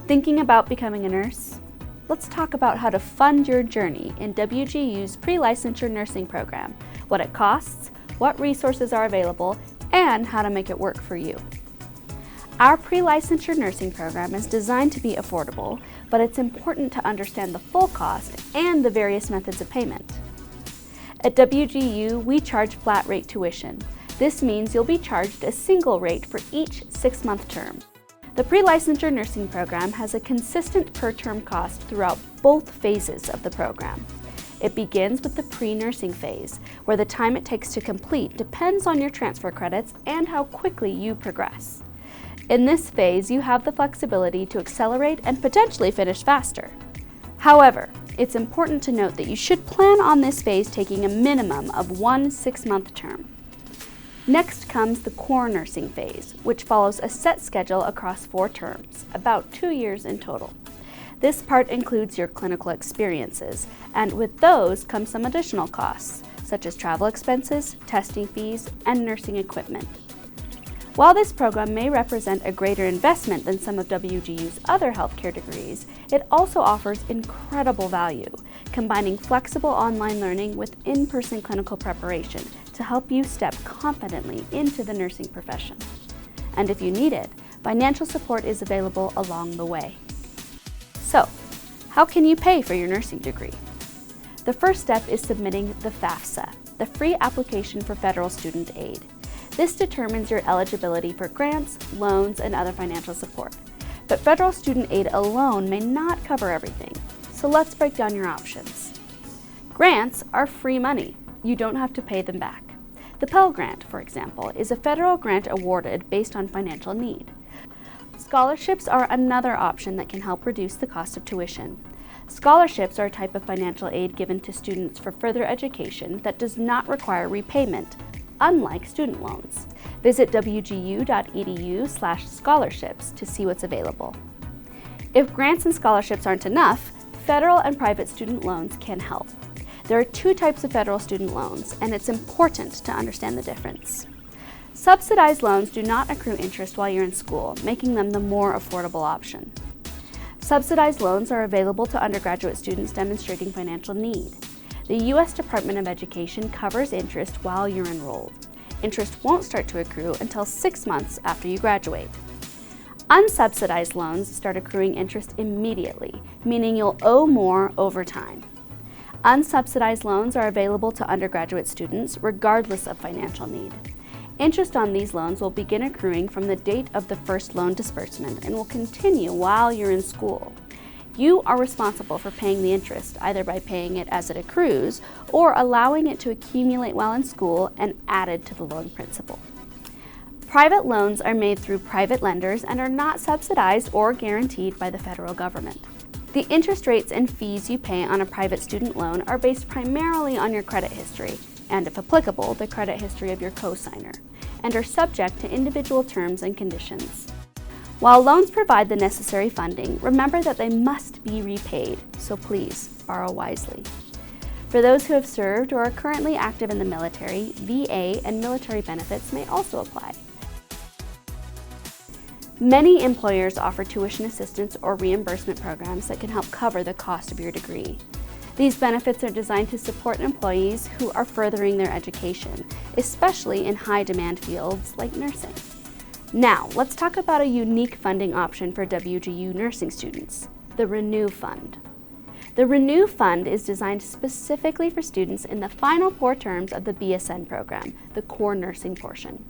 Thinking about becoming a nurse? Let's talk about how to fund your journey in WGU's Prelicensure nursing program, what it costs, what resources are available, and how to make it work for you. Our Prelicensure nursing program is designed to be affordable, but it's important to understand the full cost and the various methods of payment. At WGU, we charge flat rate tuition. This means you'll be charged a single rate for each 6-month term. The Prelicensure nursing program has a consistent per-term cost throughout both phases of the program. It begins with the pre-nursing phase, where the time it takes to complete depends on your transfer credits and how quickly you progress. In this phase, you have the flexibility to accelerate and potentially finish faster. However, it's important to note that you should plan on this phase taking a minimum of 1 6-month term. Next comes the core nursing phase, which follows a set schedule across 4 terms, about 2 years in total. This part includes your clinical experiences, and with those come some additional costs, such as travel expenses, testing fees, and nursing equipment. While this program may represent a greater investment than some of WGU's other healthcare degrees, it also offers incredible value, combining flexible online learning with in-person clinical preparation to help you step confidently into the nursing profession. And if you need it, financial support is available along the way. So, how can you pay for your nursing degree? The first step is submitting the FAFSA, the Free Application for Federal Student Aid. This determines your eligibility for grants, loans, and other financial support. But federal student aid alone may not cover everything, so let's break down your options. Grants are free money. You don't have to pay them back. The Pell Grant, for example, is a federal grant awarded based on financial need. Scholarships are another option that can help reduce the cost of tuition. Scholarships are a type of financial aid given to students for further education that does not require repayment, unlike student loans. Visit wgu.edu/scholarships to see what's available. If grants and scholarships aren't enough, federal and private student loans can help. There are 2 types of federal student loans, and it's important to understand the difference. Subsidized loans do not accrue interest while you're in school, making them the more affordable option. Subsidized loans are available to undergraduate students demonstrating financial need. The U.S. Department of Education covers interest while you're enrolled. Interest won't start to accrue until 6 months after you graduate. Unsubsidized loans start accruing interest immediately, meaning you'll owe more over time. Unsubsidized loans are available to undergraduate students regardless of financial need. Interest on these loans will begin accruing from the date of the first loan disbursement and will continue while you're in school. You are responsible for paying the interest, either by paying it as it accrues or allowing it to accumulate while in school and added to the loan principal. Private loans are made through private lenders and are not subsidized or guaranteed by the federal government. The interest rates and fees you pay on a private student loan are based primarily on your credit history, and if applicable, the credit history of your cosigner, and are subject to individual terms and conditions. While loans provide the necessary funding, remember that they must be repaid, so please borrow wisely. For those who have served or are currently active in the military, VA and military benefits may also apply. Many employers offer tuition assistance or reimbursement programs that can help cover the cost of your degree. These benefits are designed to support employees who are furthering their education, especially in high-demand fields like nursing. Now, let's talk about a unique funding option for WGU nursing students, the Renew Fund. The Renew Fund is designed specifically for students in the final 4 terms of the BSN program, the core nursing portion.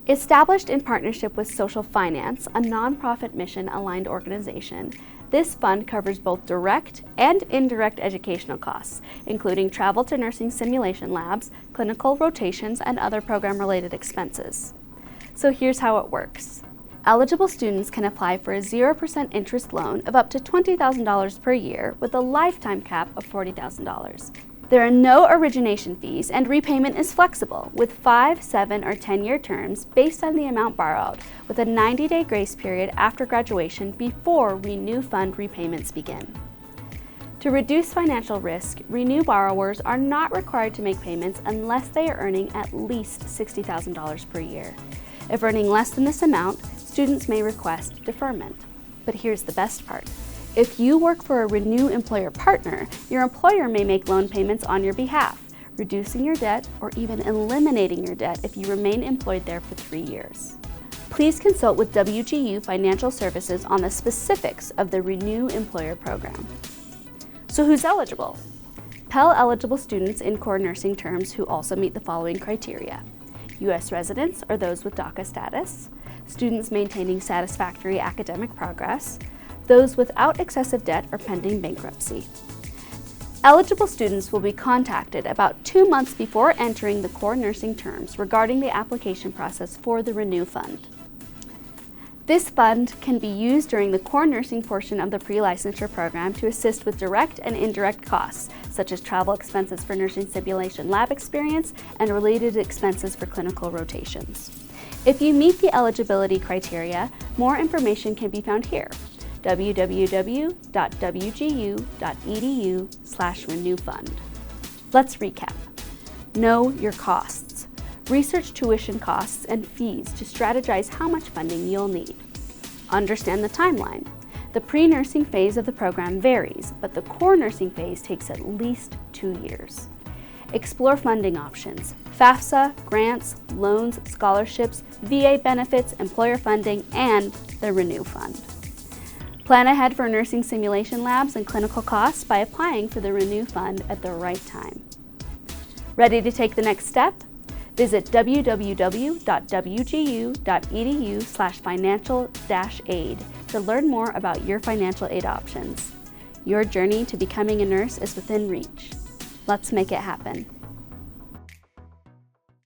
Established in partnership with Social Finance, a nonprofit mission-aligned organization, this fund covers both direct and indirect educational costs, including travel to nursing simulation labs, clinical rotations, and other program-related expenses. So here's how it works. Eligible students can apply for a 0% interest loan of up to $20,000 per year with a lifetime cap of $40,000. There are no origination fees and repayment is flexible with 5, 7, or 10-year terms based on the amount borrowed, with a 90-day grace period after graduation before Renew Fund repayments begin. To reduce financial risk, Renew borrowers are not required to make payments unless they are earning at least $60,000 per year. If earning less than this amount, students may request deferment. But here's the best part. If you work for a Renew employer partner, your employer may make loan payments on your behalf, reducing your debt or even eliminating your debt if you remain employed there for 3 years. Please consult with WGU Financial Services on the specifics of the Renew employer program. So who's eligible? Pell eligible students in core nursing terms who also meet the following criteria: U.S. residents or those with DACA status, students maintaining satisfactory academic progress, those without excessive debt or pending bankruptcy. Eligible students will be contacted about 2 months before entering the core nursing terms regarding the application process for the Renew Fund. This fund can be used during the core nursing portion of the pre-licensure program to assist with direct and indirect costs, such as travel expenses for nursing simulation lab experience and related expenses for clinical rotations. If you meet the eligibility criteria, more information can be found here: www.wgu.edu/renewfund. Let's recap. Know your costs. Research tuition costs and fees to strategize how much funding you'll need. Understand the timeline. The pre-nursing phase of the program varies, but the core nursing phase takes at least 2 years. Explore funding options: FAFSA, grants, loans, scholarships, VA benefits, employer funding, and the Renew Fund. Plan ahead for nursing simulation labs and clinical costs by applying for the Renew Fund at the right time. Ready to take the next step? Visit www.wgu.edu/financial-aid to learn more about your financial aid options. Your journey to becoming a nurse is within reach. Let's make it happen.